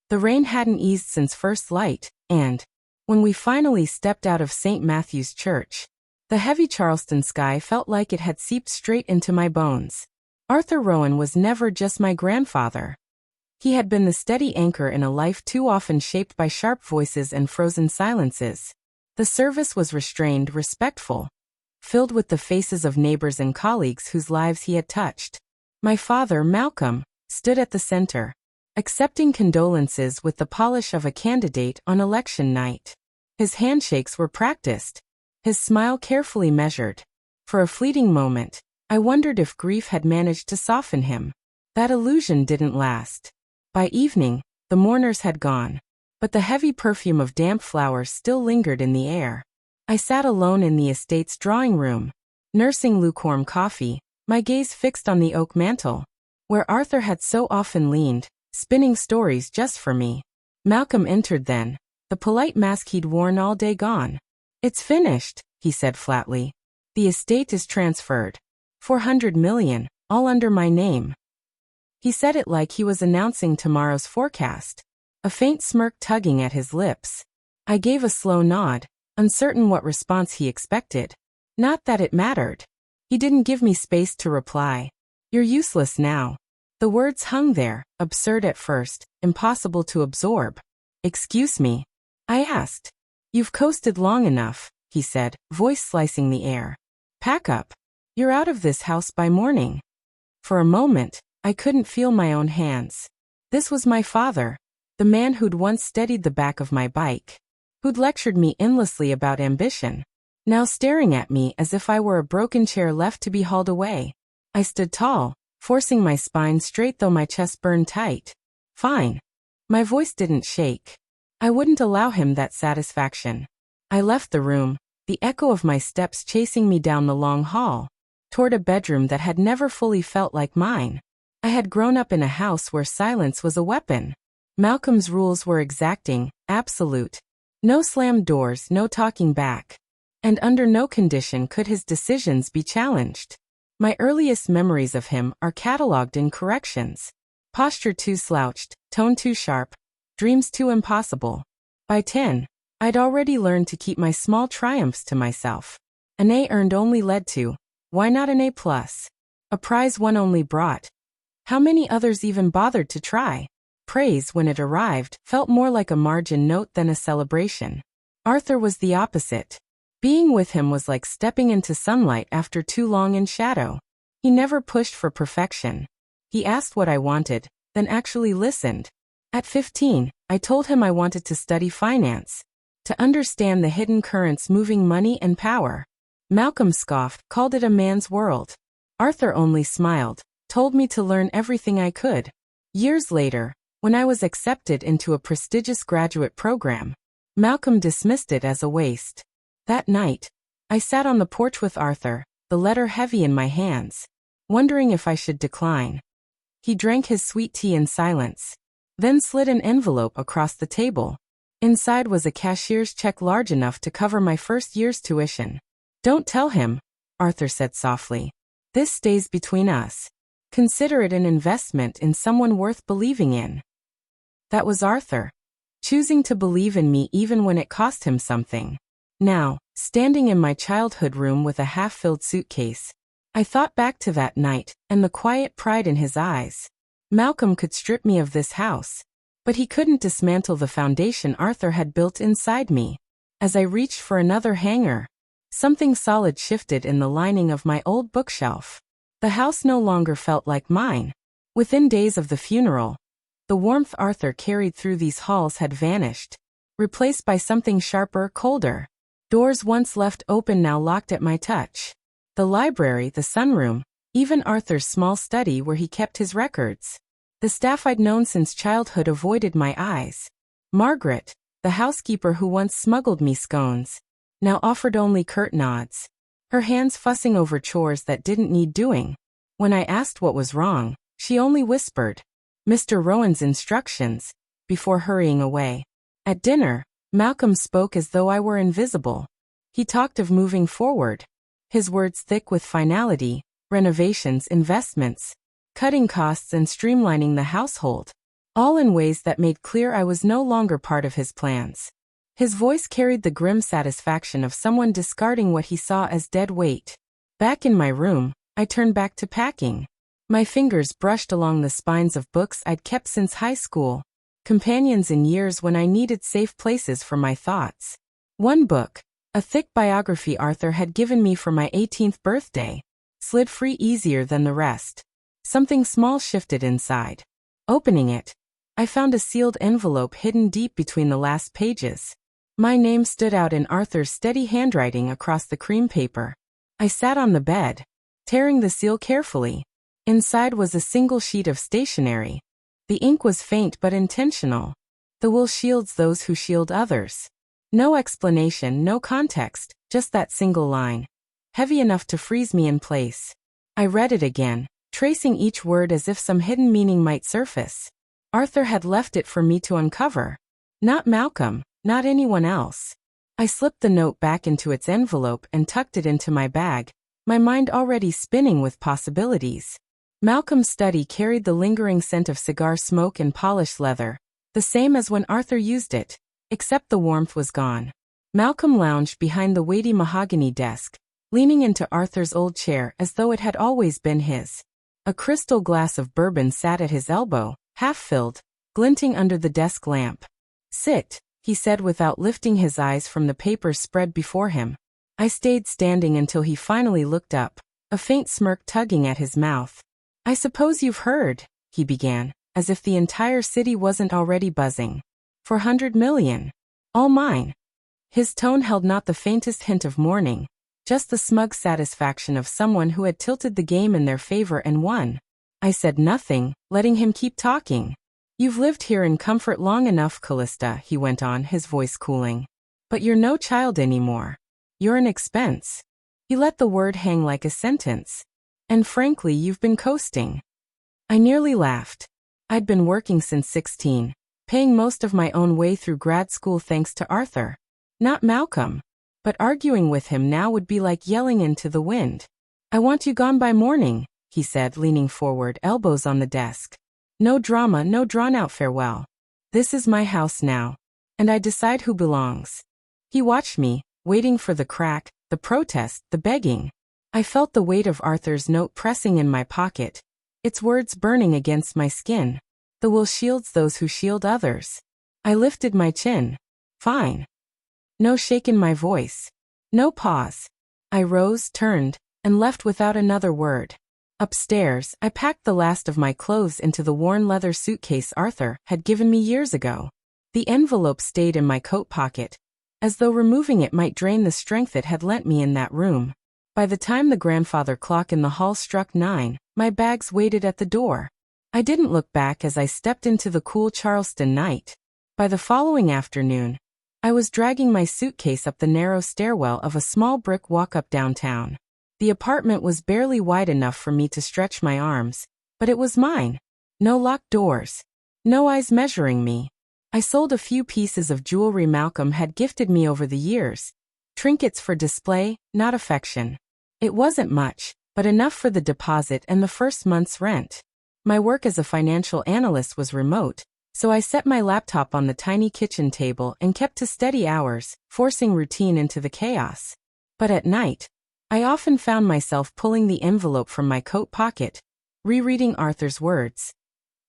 The rain hadn't eased since first light, and, when we finally stepped out of St. Matthew's Church, the heavy Charleston sky felt like it had seeped straight into my bones. Arthur Rowan was never just my grandfather. He had been the steady anchor in a life too often shaped by sharp voices and frozen silences. The service was restrained, respectful, filled with the faces of neighbors and colleagues whose lives he had touched. My father, Malcolm, stood at the center, accepting condolences with the polish of a candidate on election night. His handshakes were practiced, his smile carefully measured. For a fleeting moment, I wondered if grief had managed to soften him. That illusion didn't last. By evening, the mourners had gone, but the heavy perfume of damp flowers still lingered in the air. I sat alone in the estate's drawing room, nursing lukewarm coffee, my gaze fixed on the oak mantel, where Arthur had so often leaned, spinning stories just for me. Malcolm entered then, the polite mask he'd worn all day gone. "It's finished," he said flatly. "The estate is transferred. 400 million, all under my name." He said it like he was announcing tomorrow's forecast, a faint smirk tugging at his lips. I gave a slow nod, uncertain what response he expected. Not that it mattered. He didn't give me space to reply. "You're useless now." The words hung there, absurd at first, impossible to absorb. "Excuse me?" I asked. "You've coasted long enough," he said, voice slicing the air. "Pack up. You're out of this house by morning." For a moment, I couldn't feel my own hands. This was my father, the man who'd once steadied the back of my bike, who'd lectured me endlessly about ambition, now staring at me as if I were a broken chair left to be hauled away. I stood tall, forcing my spine straight though my chest burned tight. "Fine." My voice didn't shake. I wouldn't allow him that satisfaction. I left the room, the echo of my steps chasing me down the long hall, toward a bedroom that had never fully felt like mine. I had grown up in a house where silence was a weapon. Malcolm's rules were exacting, absolute. No slammed doors, no talking back. And under no condition could his decisions be challenged. My earliest memories of him are catalogued in corrections. Posture too slouched, tone too sharp, dreams too impossible. By 10, I'd already learned to keep my small triumphs to myself. An A earned only led to, why not an A+? A prize one only brought. How many others even bothered to try? Praise, when it arrived, felt more like a margin note than a celebration. Arthur was the opposite. Being with him was like stepping into sunlight after too long in shadow. He never pushed for perfection. He asked what I wanted, then actually listened. At 15, I told him I wanted to study finance, to understand the hidden currents moving money and power. Malcolm scoffed, called it a man's world. Arthur only smiled, told me to learn everything I could. Years later, when I was accepted into a prestigious graduate program, Malcolm dismissed it as a waste. That night, I sat on the porch with Arthur, the letter heavy in my hands, wondering if I should decline. He drank his sweet tea in silence, then slid an envelope across the table. Inside was a cashier's check large enough to cover my first year's tuition. "Don't tell him," Arthur said softly. "This stays between us. Consider it an investment in someone worth believing in." That was Arthur, choosing to believe in me even when it cost him something. Now, standing in my childhood room with a half-filled suitcase, I thought back to that night and the quiet pride in his eyes. Malcolm could strip me of this house, but he couldn't dismantle the foundation Arthur had built inside me. As I reached for another hanger, something solid shifted in the lining of my old bookshelf. The house no longer felt like mine. Within days of the funeral, the warmth Arthur carried through these halls had vanished, replaced by something sharper, colder. Doors once left open now locked at my touch. The library, the sunroom, even Arthur's small study where he kept his records. The staff I'd known since childhood avoided my eyes. Margaret, the housekeeper who once smuggled me scones, now offered only curt nods, her hands fussing over chores that didn't need doing. When I asked what was wrong, she only whispered, "Mr. Rowan's instructions," before hurrying away. At dinner, Malcolm spoke as though I were invisible. He talked of moving forward, his words thick with finality, renovations, investments, cutting costs and streamlining the household. all in ways that made clear I was no longer part of his plans. His voice carried the grim satisfaction of someone discarding what he saw as dead weight. Back in my room, I turned back to packing. My fingers brushed along the spines of books I'd kept since high school, companions in years when I needed safe places for my thoughts. One book, a thick biography Arthur had given me for my 18th birthday, slid free easier than the rest. Something small shifted inside. Opening it, I found a sealed envelope hidden deep between the last pages. My name stood out in Arthur's steady handwriting across the cream paper. I sat on the bed, tearing the seal carefully. Inside was a single sheet of stationery. The ink was faint but intentional. The will shields those who shield others. No explanation, no context, just that single line, heavy enough to freeze me in place. I read it again, tracing each word as if some hidden meaning might surface. Arthur had left it for me to uncover. Not Malcolm, not anyone else. I slipped the note back into its envelope and tucked it into my bag, my mind already spinning with possibilities. Malcolm's study carried the lingering scent of cigar smoke and polished leather, the same as when Arthur used it, except the warmth was gone. Malcolm lounged behind the weighty mahogany desk, leaning into Arthur's old chair as though it had always been his. A crystal glass of bourbon sat at his elbow, half-filled, glinting under the desk lamp. "Sit," he said without lifting his eyes from the papers spread before him. I stayed standing until he finally looked up, a faint smirk tugging at his mouth. "I suppose you've heard," he began, as if the entire city wasn't already buzzing. "400 million. All mine." His tone held not the faintest hint of mourning, just the smug satisfaction of someone who had tilted the game in their favor and won. I said nothing, letting him keep talking. "You've lived here in comfort long enough, Callista," he went on, his voice cooling. "But you're no child anymore. You're an expense." He let the word hang like a sentence. "And frankly, you've been coasting." I nearly laughed. I'd been working since 16. Paying most of my own way through grad school thanks to Arthur. Not Malcolm. But arguing with him now would be like yelling into the wind. "I want you gone by morning," he said, leaning forward, elbows on the desk. "No drama, no drawn-out farewell. This is my house now. And I decide who belongs." He watched me, waiting for the crack, the protest, the begging. I felt the weight of Arthur's note pressing in my pocket, its words burning against my skin. "The will shields those who shield others." I lifted my chin. "Fine." No shake in my voice. No pause. I rose, turned, and left without another word. Upstairs, I packed the last of my clothes into the worn leather suitcase Arthur had given me years ago. The envelope stayed in my coat pocket, as though removing it might drain the strength it had lent me in that room. By the time the grandfather clock in the hall struck 9, my bags waited at the door. I didn't look back as I stepped into the cool Charleston night. By the following afternoon, I was dragging my suitcase up the narrow stairwell of a small brick walk-up downtown. The apartment was barely wide enough for me to stretch my arms, but it was mine. No locked doors. No eyes measuring me. I sold a few pieces of jewelry Malcolm had gifted me over the years. Trinkets for display, not affection. It wasn't much, but enough for the deposit and the first month's rent. My work as a financial analyst was remote, so I set my laptop on the tiny kitchen table and kept to steady hours, forcing routine into the chaos. But at night, I often found myself pulling the envelope from my coat pocket, rereading Arthur's words.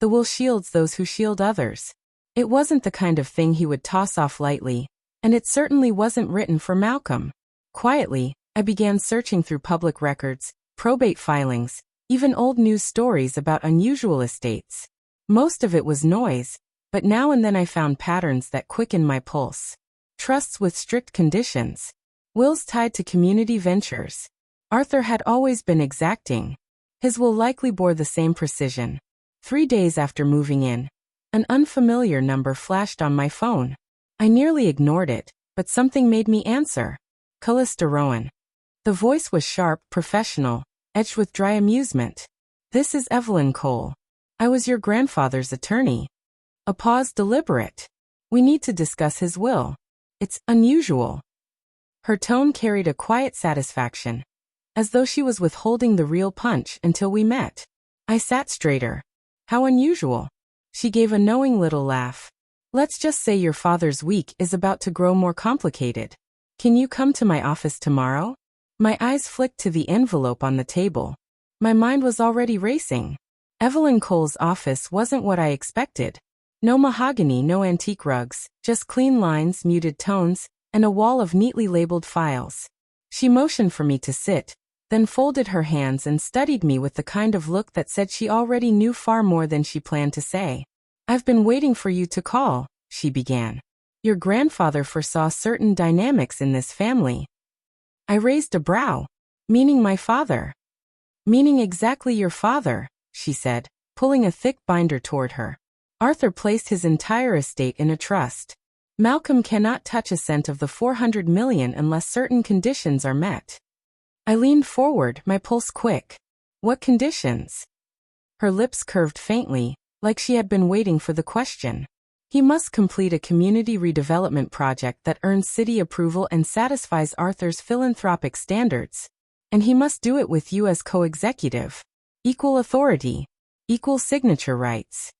"The will shields those who shield others." It wasn't the kind of thing he would toss off lightly, and it certainly wasn't written for Malcolm. Quietly, I began searching through public records, probate filings, even old news stories about unusual estates. Most of it was noise, but now and then I found patterns that quickened my pulse. Trusts with strict conditions. Wills tied to community ventures. Arthur had always been exacting. His will likely bore the same precision. 3 days after moving in, an unfamiliar number flashed on my phone. I nearly ignored it, but something made me answer. Callista Rowan. The voice was sharp, professional, edged with dry amusement. "This is Evelyn Cole. I was your grandfather's attorney." A pause, deliberate. "We need to discuss his will. It's unusual." Her tone carried a quiet satisfaction, as though she was withholding the real punch until we met. I sat straighter. "How unusual?" She gave a knowing little laugh. Let's just say your father's week is about to grow more complicated. Can you come to my office tomorrow? My eyes flicked to the envelope on the table. My mind was already racing. Evelyn Cole's office wasn't what I expected. No mahogany, no antique rugs, just clean lines, muted tones, and a wall of neatly labeled files. She motioned for me to sit, then folded her hands and studied me with the kind of look that said she already knew far more than she planned to say. I've been waiting for you to call, she began. Your grandfather foresaw certain dynamics in this family. I raised a brow. Meaning my father? Meaning exactly your father, she said, pulling a thick binder toward her. Arthur placed his entire estate in a trust. Malcolm cannot touch a cent of the $400 million unless certain conditions are met. I leaned forward, my pulse quick. What conditions? Her lips curved faintly, like she had been waiting for the question. He must complete a community redevelopment project that earns city approval and satisfies Arthur's philanthropic standards. And he must do it with you as co-executive. Equal authority. Equal signature rights.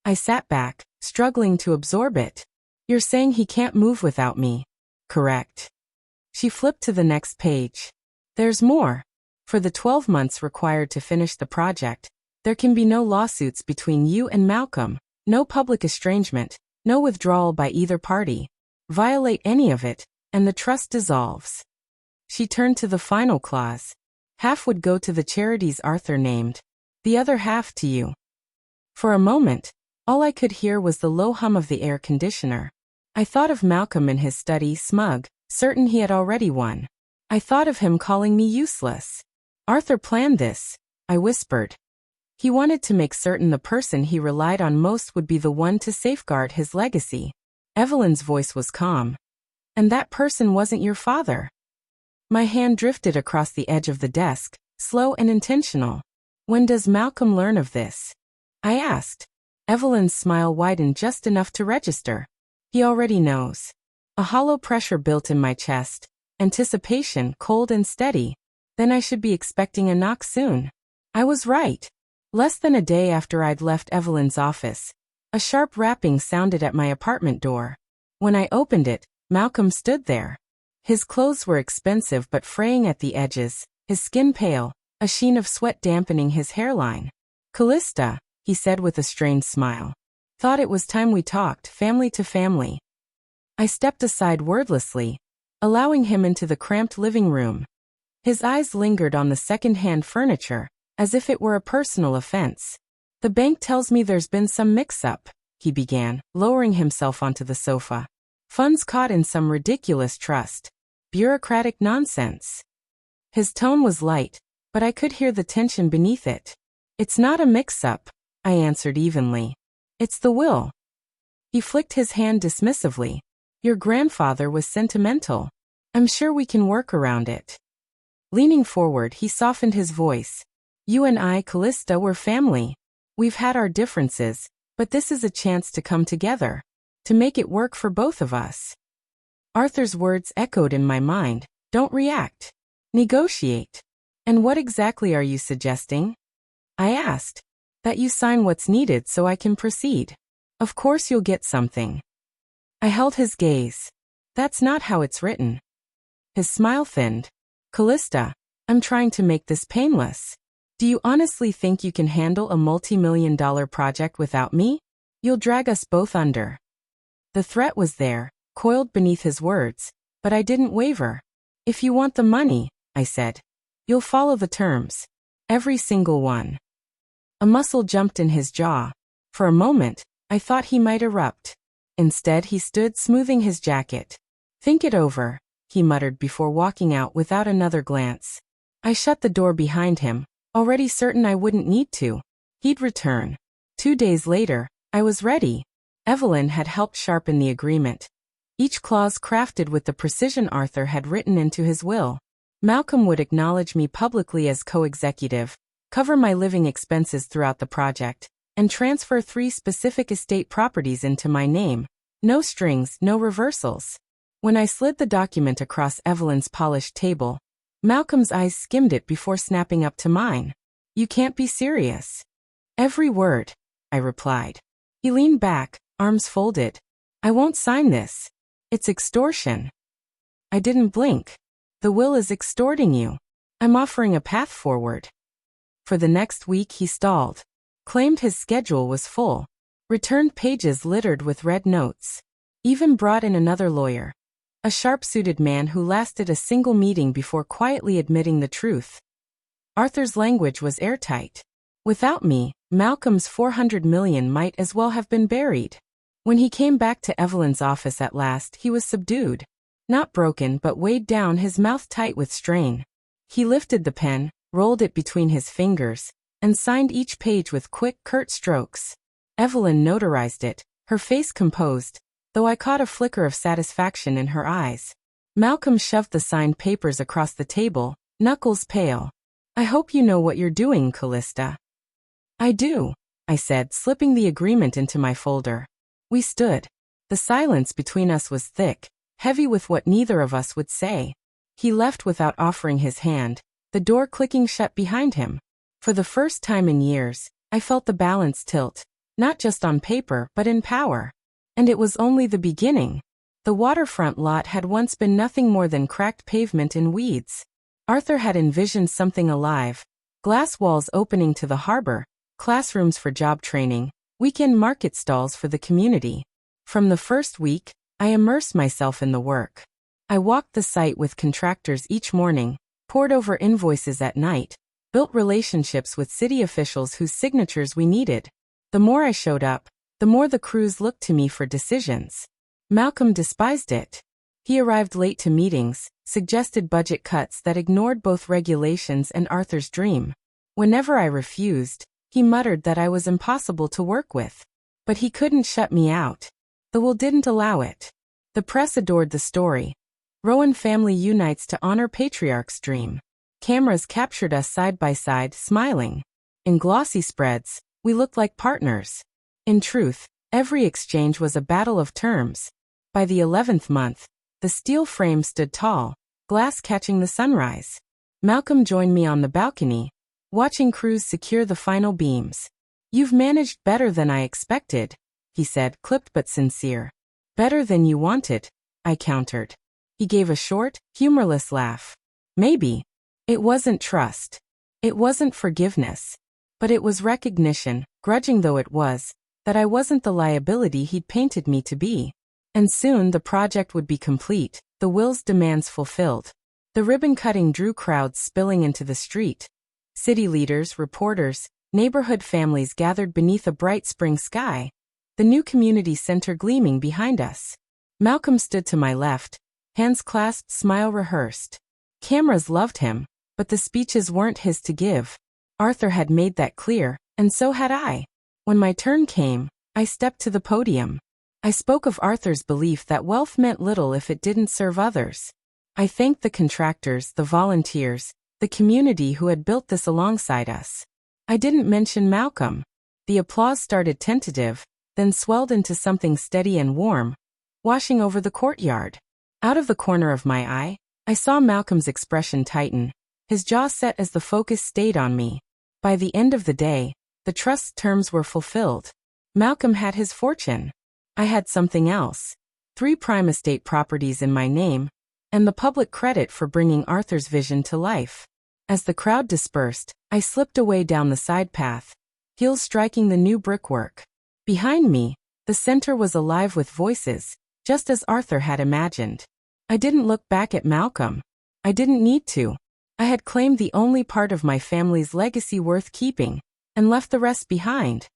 I sat back, struggling to absorb it. You're saying he can't move without me. Correct. She flipped to the next page. There's more. For the 12 months required to finish the project, there can be no lawsuits between you and Malcolm, no public estrangement, no withdrawal by either party. Violate any of it, and the trust dissolves. She turned to the final clause. Half would go to the charities Arthur named, the other half to you. For a moment, all I could hear was the low hum of the air conditioner. I thought of Malcolm in his study, smug, certain he had already won. I thought of him calling me useless. Arthur planned this, I whispered. He wanted to make certain the person he relied on most would be the one to safeguard his legacy. Evelyn's voice was calm. And that person wasn't your father. My hand drifted across the edge of the desk, slow and intentional. When does Malcolm learn of this? I asked. Evelyn's smile widened just enough to register. He already knows. A hollow pressure built in my chest. Anticipation, cold and steady. Then I should be expecting a knock soon. I was right. Less than a day after I'd left Evelyn's office, a sharp rapping sounded at my apartment door. When I opened it, Malcolm stood there. His clothes were expensive but fraying at the edges, his skin pale, a sheen of sweat dampening his hairline. Callista, he said with a strained smile. Thought it was time we talked, family to family. I stepped aside wordlessly, allowing him into the cramped living room. His eyes lingered on the second-hand furniture, as if it were a personal offense. The bank tells me there's been some mix-up, he began, lowering himself onto the sofa. Funds caught in some ridiculous trust. Bureaucratic nonsense. His tone was light, but I could hear the tension beneath it. It's not a mix-up, I answered evenly. It's the will. He flicked his hand dismissively. Your grandfather was sentimental. I'm sure we can work around it. Leaning forward, he softened his voice. You and I, Callista, were family. We've had our differences, but this is a chance to come together. To make it work for both of us. Arthur's words echoed in my mind. Don't react. Negotiate. And what exactly are you suggesting? I asked. That you sign what's needed so I can proceed. Of course you'll get something. I held his gaze. That's not how it's written. His smile thinned. Callista, I'm trying to make this painless. Do you honestly think you can handle a multi-million-dollar project without me? You'll drag us both under. The threat was there, coiled beneath his words, but I didn't waver. If you want the money, I said, you'll follow the terms. Every single one. A muscle jumped in his jaw. For a moment, I thought he might erupt. Instead, he stood smoothing his jacket. Think it over, he muttered before walking out without another glance. I shut the door behind him, already certain I wouldn't need to. He'd return. 2 days later, I was ready. Evelyn had helped sharpen the agreement. Each clause crafted with the precision Arthur had written into his will. Malcolm would acknowledge me publicly as co-executive, cover my living expenses throughout the project, and transfer 3 specific estate properties into my name. No strings, no reversals. When I slid the document across Evelyn's polished table, Malcolm's eyes skimmed it before snapping up to mine. You can't be serious. Every word, I replied. He leaned back, arms folded. I won't sign this. It's extortion. I didn't blink. The will is extorting you. I'm offering a path forward. For the next week he stalled. Claimed his schedule was full. Returned pages littered with red notes. Even brought in another lawyer. A sharp-suited man who lasted a single meeting before quietly admitting the truth. Arthur's language was airtight. Without me, Malcolm's $400 million might as well have been buried. When he came back to Evelyn's office at last, he was subdued. Not broken but weighed down, his mouth tight with strain. He lifted the pen, rolled it between his fingers, and signed each page with quick, curt strokes. Evelyn notarized it, her face composed, though I caught a flicker of satisfaction in her eyes. Malcolm shoved the signed papers across the table, knuckles pale. I hope you know what you're doing, Callista. I do, I said, slipping the agreement into my folder. We stood. The silence between us was thick, heavy with what neither of us would say. He left without offering his hand, the door clicking shut behind him. For the first time in years, I felt the balance tilt, not just on paper but in power. And it was only the beginning. The waterfront lot had once been nothing more than cracked pavement and weeds. Arthur had envisioned something alive. Glass walls opening to the harbor, classrooms for job training, weekend market stalls for the community. From the first week, I immersed myself in the work. I walked the site with contractors each morning, pored over invoices at night, built relationships with city officials whose signatures we needed. The more I showed up, the more the crews looked to me for decisions. Malcolm despised it. He arrived late to meetings, suggested budget cuts that ignored both regulations and Arthur's dream. Whenever I refused, he muttered that I was impossible to work with. But he couldn't shut me out. The will didn't allow it. The press adored the story. Rowan family unites to honor patriarch's dream. Cameras captured us side by side, smiling. In glossy spreads, we looked like partners. In truth, every exchange was a battle of terms. By the 11th month, the steel frame stood tall, glass catching the sunrise. Malcolm joined me on the balcony, watching crews secure the final beams. You've managed better than I expected, he said, clipped but sincere. Better than you wanted, I countered. He gave a short, humorless laugh. Maybe. It wasn't trust. It wasn't forgiveness. But it was recognition, grudging though it was, that I wasn't the liability he'd painted me to be. And soon the project would be complete, the will's demands fulfilled. The ribbon-cutting drew crowds spilling into the street. City leaders, reporters, neighborhood families gathered beneath a bright spring sky, the new community center gleaming behind us. Malcolm stood to my left, hands clasped, smile rehearsed. Cameras loved him, but the speeches weren't his to give. Arthur had made that clear, and so had I. When my turn came, I stepped to the podium. I spoke of Arthur's belief that wealth meant little if it didn't serve others. I thanked the contractors, the volunteers, the community who had built this alongside us. I didn't mention Malcolm. The applause started tentative, then swelled into something steady and warm, washing over the courtyard. Out of the corner of my eye, I saw Malcolm's expression tighten, his jaw set as the focus stayed on me. By the end of the day, the trust terms were fulfilled. Malcolm had his fortune. I had something else. 3 prime estate properties in my name, and the public credit for bringing Arthur's vision to life. As the crowd dispersed, I slipped away down the side path, heels striking the new brickwork. Behind me, the center was alive with voices, just as Arthur had imagined. I didn't look back at Malcolm. I didn't need to. I had claimed the only part of my family's legacy worth keeping, and left the rest behind.